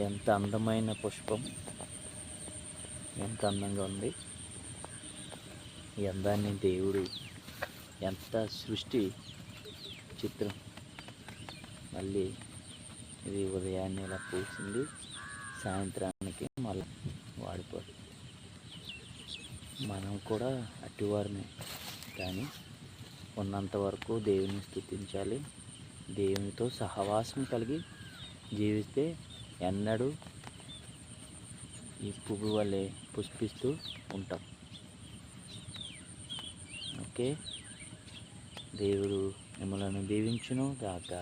ఎంత అందమైన పుష్పం, ఎంత అందంగా ఉంది. ఈ అందాన్ని దేవుడు ఎంత సృష్టి చిత్రం. మళ్ళీ ఇది ఉదయాన్నే ఇలా పూసింది, సాయంత్రానికి మళ్ళీ వాడిపోతుంది. మనం కూడా అట్టివారిని, కానీ ఉన్నంత వరకు దేవుని స్తుతించాలి. దేవునితో సహవాసం కలిగి జీవిస్తే ఎన్నడూ ఈ పువ్వు వలె పుష్పిస్తూ ఉంటాం. ఓకే, దేవుడు మిమ్మల్ని దీవించును గాక.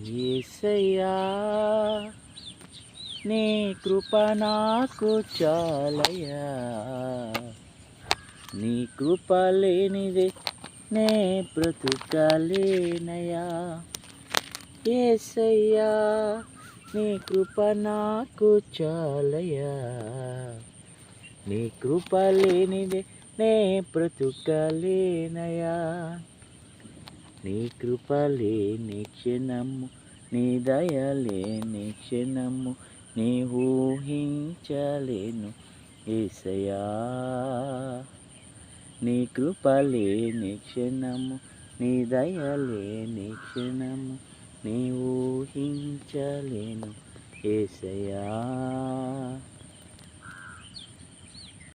యేసయ్యా నీ కృప నాకు చాలయ్యా, నీ కృప లేనిదే నే బ్రతుకలేనయ్యా. యేసయ్యా నీ కృప నాకు చాలయ్యా, నీ కృప లేనిదే నే బ్రతుకలేనయ్యా. నీ కృప లేని క్షణము, నీ దయ లేని క్షణము నీ ఊహించలేను యేసయ్యా. నీ కృప లేని క్షణము, నీ దయ లేని క్షణము నీ ఊహించలేను యేసయ్యా.